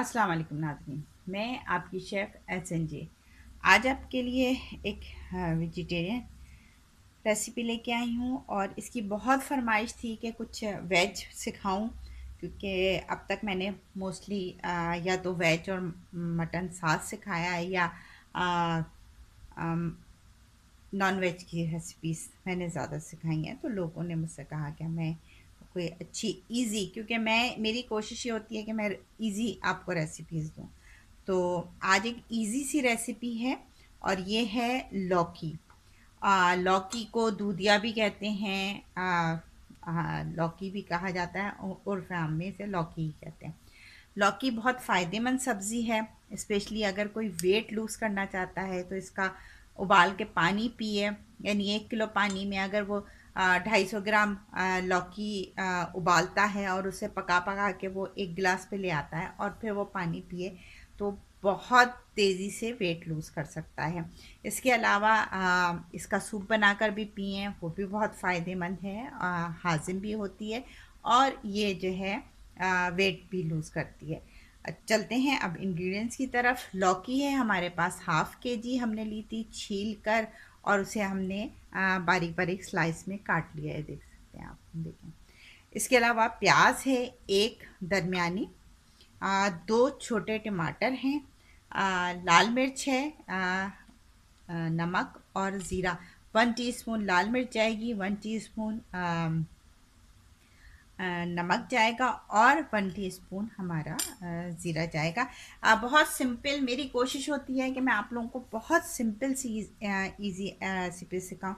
अस्सलाम वालेकुम नाज़रीन, मैं आपकी शेफ़ SNJ। आज आपके लिए एक वेजिटेरियन रेसिपी लेके आई हूँ और इसकी बहुत फरमाइश थी कि कुछ वेज सिखाऊं, क्योंकि अब तक मैंने मोस्टली या तो वेज और मटन साथ सिखाया है या नॉन वेज की रेसिपीज़ मैंने ज़्यादा सिखाई हैं। तो लोगों ने मुझसे कहा कि मैं कोई अच्छी इजी, क्योंकि मेरी कोशिश ये होती है कि मैं इजी आपको रेसिपीज़ दूँ। तो आज एक इजी सी रेसिपी है और ये है लौकी। लौकी को दूधिया भी कहते हैं, लौकी भी कहा जाता है, उर्फ आम में से लौकी ही कहते हैं। लौकी बहुत फ़ायदेमंद सब्ज़ी है, स्पेशली अगर कोई वेट लूज़ करना चाहता है तो इसका उबाल के पानी पिए। यानी 1 किलो पानी में अगर वो 250 ग्राम लौकी उबालता है और उसे पका पका के वो 1 गिलास पे ले आता है और फिर वो पानी पिए, तो बहुत तेज़ी से वेट लूज़ कर सकता है। इसके अलावा इसका सूप बनाकर भी पिएँ, वो भी बहुत फ़ायदेमंद है, हाज़िम भी होती है और ये जो है वेट भी लूज़ करती है। चलते हैं अब इंग्रेडिएंट्स की तरफ। लौकी है हमारे पास 1/2 kg, हमने ली थी छील कर और उसे हमने बारीक बारीक स्लाइस में काट लिया है, देख सकते हैं आप, देखें। इसके अलावा प्याज है एक दरमियानी, 2 छोटे टमाटर हैं, लाल मिर्च है, नमक और ज़ीरा। 1 टीस्पून लाल मिर्च जाएगी, 1 टीस्पून नमक जाएगा और 1 टीस्पून हमारा ज़ीरा जाएगा। बहुत सिंपल मेरी कोशिश होती है कि मैं आप लोगों को बहुत सिंपल सी इजी रेसिपी सिखाऊं।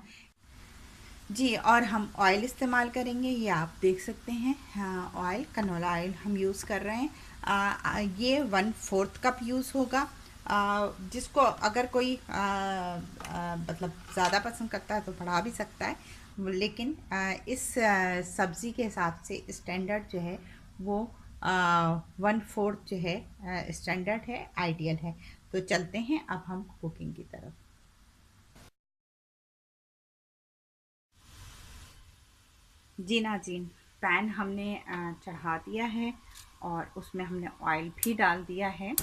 जी, और हम ऑयल इस्तेमाल करेंगे, ये आप देख सकते हैं। हाँ, ऑयल कनोला ऑयल हम यूज़ कर रहे हैं। ये 1/4 कप यूज़ होगा। जिसको अगर कोई मतलब ज़्यादा पसंद करता है तो बढ़ा भी सकता है, लेकिन इस सब्ज़ी के हिसाब से स्टैंडर्ड जो है वो 1/4 जो है स्टैंडर्ड है, आइडियल है। तो चलते हैं अब हम कुकिंग की तरफ। जी नाज़रीन, पैन हमने चढ़ा दिया है और उसमें हमने ऑयल भी डाल दिया है।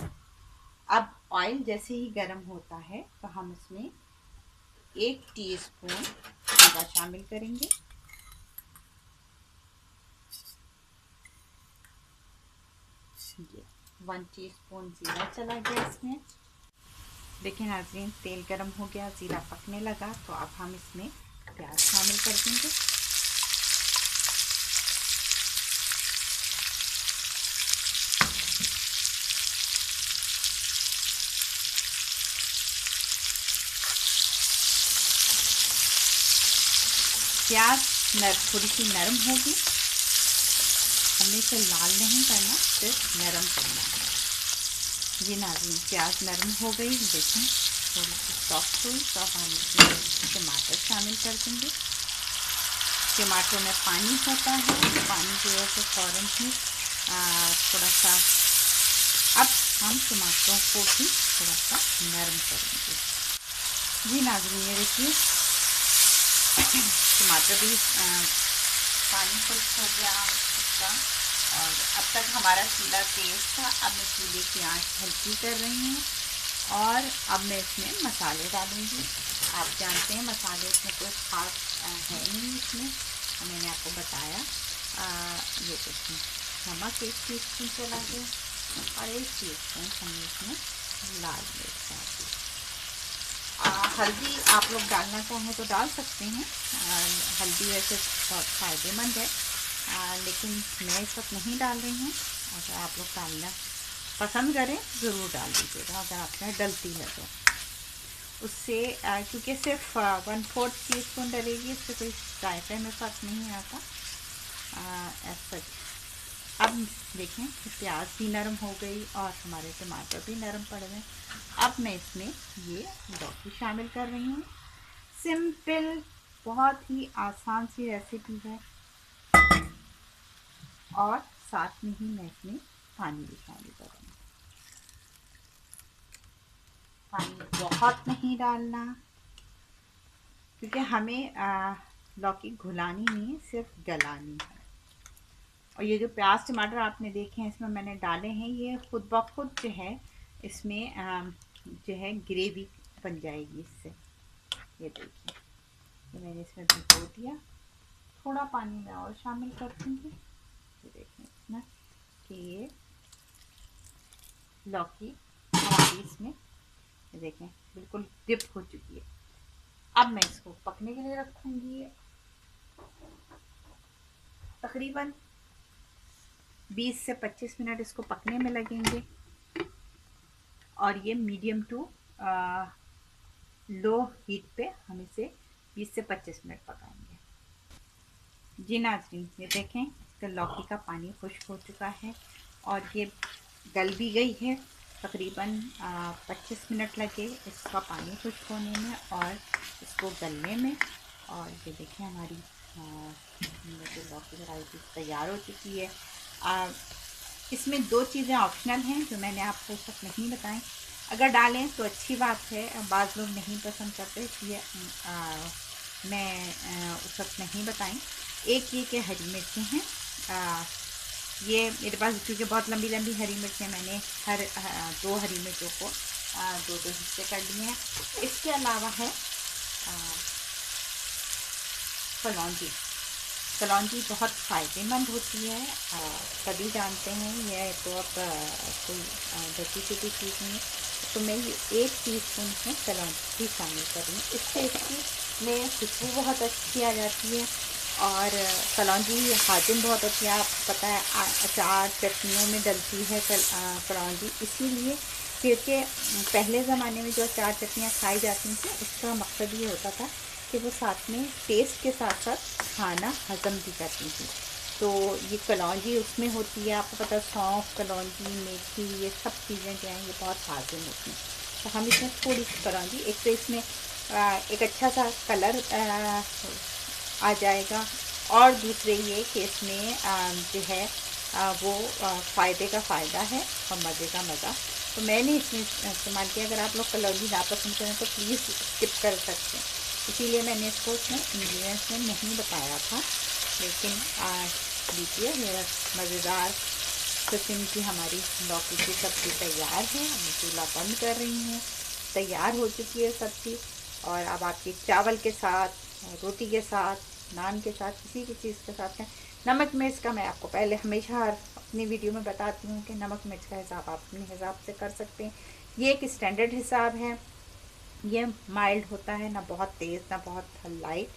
अब ऑयल जैसे ही गर्म होता है तो हम इसमें 1 टीस्पून जीरा शामिल करेंगे। ये 1 टीस्पून जीरा चला गया इसमें। देखिए नाज़रीन, तेल गर्म हो गया, ज़ीरा पकने लगा, तो अब हम इसमें प्याज शामिल कर देंगे। प्याज थोड़ी सी नरम होगी, हमने इसे लाल नहीं करना, सिर्फ नरम करना है। जी नाज़रीन, प्याज नरम हो गई, देखें थोड़ी सी सॉफ्ट हुई, तो हम इसमें टमाटर शामिल कर देंगे। टमाटर में पानी होता है, पानी की वजह से फ़ौरन ही थोड़ा सा, अब हम टमाटरों को भी थोड़ा सा नरम करेंगे। जी नाज़रीन, ये देखिए टमाटर भी पानी खुश्क हो गया उसका, और अब तक हमारा चूल्हा तेज़ था। अब मैं चूल्हे की आंच हल्की कर रही हूँ और अब मैं इसमें मसाले डालूँगी। आप जानते हैं मसाले इसमें कोई ख़ास है नहीं इसमें, मैंने आपको बताया। ये देखिए, नमक 1 टीस्पून चला गया और 1 टीस्पून हमने इसमें लाल मिर्च डाल दी। हल्दी आप लोग डालना चाहें तो डाल सकते हैं, हल्दी वैसे बहुत फ़ायदेमंद है, लेकिन मैं इस वक्त नहीं डाल रही हूँ। अगर आप लोग डालना पसंद करें ज़रूर डाल दीजिएगा, अगर आप में डलती है तो। उससे क्योंकि सिर्फ 1/4 टीस्पून डलेगी, इससे कोई जायके में फ़र्क नहीं आता ऐसा। अब देखें कि प्याज भी नरम हो गई और हमारे टमाटर भी नरम पड़ गए। अब मैं इसमें ये लौकी शामिल कर रही हूँ। सिंपल, बहुत ही आसान सी रेसिपी है, और साथ में ही मैं इसमें पानी भी शामिल करूँगी। पानी बहुत नहीं डालना, क्योंकि हमें लौकी घुलानी नहीं, सिर्फ गलानी है। और ये जो प्याज टमाटर आपने देखे हैं इसमें मैंने डाले हैं, ये खुद ब खुद जो है इसमें जो है ग्रेवी बन जाएगी इससे। ये देखिए, ये मैंने इसमें भिगो दिया, थोड़ा पानी मैं और शामिल कर दूँगी। ये देखें इसमें कि ये लौकी हमारी इसमें देखें बिल्कुल डिप हो चुकी है। अब मैं इसको पकने के लिए रखूँगी, तकरीबन 20 से 25 मिनट इसको पकने में लगेंगे। और ये मीडियम टू लो हीट पे हम इसे 20 से 25 मिनट पकाएंगे। जी नाज़रीन, ये देखें इसका लौकी का पानी खुश्क हो चुका है और ये गल भी गई है। तकरीबन 25 मिनट लगे इसका पानी खुश्क होने में और इसको गलने में। और ये देखें हमारी जो लौकी वैरायटी तैयार हो चुकी है। इसमें 2 चीज़ें ऑप्शनल हैं जो मैंने आपको उस वक्त नहीं बताएं। अगर डालें तो अच्छी बात है, बाज़ लोग नहीं पसंद करते, इसलिए मैं उस वक्त नहीं बताई। एक ये कि हरी मिर्चें हैं, ये मेरे पास क्योंकि बहुत लंबी लंबी हरी मिर्चें, मैंने हर 2 हरी मिर्चों को 2-2 हिस्से कर लिए हैं। इसके अलावा है कलौंजी। कलौंजी बहुत फ़ायदेमंद होती है, सभी जानते हैं, ये तो अब कोई ढकी छुपी चीज़ नहीं है। तो मैं ये 1 टीस्पून में कलौंजी शामिल कर रही हूँ, इससे इसकी में खुशबू बहुत अच्छी आ जाती है। और कलौंजी हाजिम बहुत होती है, आपको पता है अचार चटनियों में डलती है कलौंजी, इसीलिए क्योंकि पहले ज़माने में जो अचार चटनियाँ खाई जाती थी उसका मकसद ये होता था कि वो साथ में टेस्ट के साथ साथ खाना हज़म भी करती थी। तो ये कलौंजी उसमें होती है, आपको पता है सौंफ, कलौंजी, मेथी, ये सब चीज़ें जो हैं ये बहुत हाजिम होती हैं। तो हम इसमें थोड़ी सी कलौंजी, एक तो इसमें एक अच्छा सा कलर आ जाएगा और दूसरे ये कि इसमें जो है वो फ़ायदे का फ़ायदा है और मज़े का मज़ा। तो मैंने इसमें इस्तेमाल किया। अगर आप लोग कलौंजी नापसंद करें तो प्लीज़ स्किप कर सकते हैं, इसीलिए मैंने इसको उसमें इंग्रेडिएंट्स में नहीं बताया था। लेकिन लीजिए मेरा मज़ेदार किस्म की हमारी लौकी की सब्ज़ी तैयार है। मैं चूल्हा बंद कर रही हूँ, तैयार हो चुकी है सब्ज़ी। और अब आपकी चावल के साथ, रोटी के साथ, नान के साथ, किसी भी चीज़ के साथ है। नमक मिर्च का मैं आपको पहले हमेशा अपनी वीडियो में बताती हूँ कि नमक मिर्च का हिसाब आप अपने हिसाब से कर सकते हैं। ये एक स्टैंडर्ड हिसाब है, ये माइल्ड होता है, ना बहुत तेज़ ना बहुत लाइट।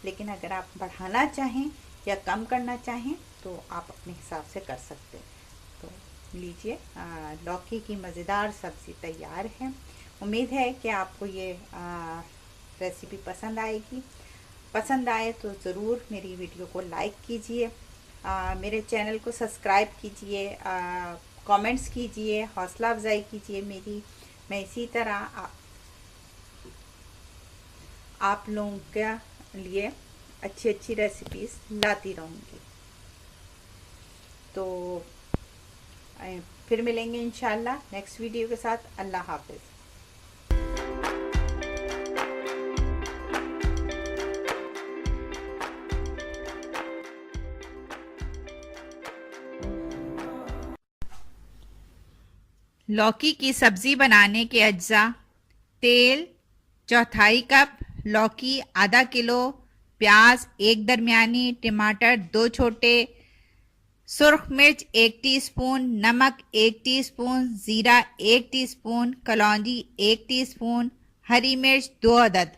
लेकिन अगर आप बढ़ाना चाहें या कम करना चाहें तो आप अपने हिसाब से कर सकते हैं। तो लीजिए, लौकी की मज़ेदार सब्ज़ी तैयार है। उम्मीद है कि आपको ये रेसिपी पसंद आएगी। पसंद आए तो ज़रूर मेरी वीडियो को लाइक कीजिए, मेरे चैनल को सब्सक्राइब कीजिए, कमेंट्स कीजिए, हौसला अफजाई कीजिए मेरी। मैं इसी तरह आप लोगों के लिए अच्छी अच्छी रेसिपीज़ लाती रहूँगी। तो फिर मिलेंगे इंशाल्लाह नेक्स्ट वीडियो के साथ। अल्लाह हाफ़िज़। लौकी की सब्ज़ी बनाने के अज्जा: तेल चौथाई कप, लौकी आधा किलो, प्याज एक दरमियानी, टमाटर 2 छोटे, सुर्ख मिर्च 1 टीस्पून, नमक 1 टीस्पून, ज़ीरा 1 टीस्पून, कलौंजी 1 टीस्पून, हरी मिर्च 2 अदद।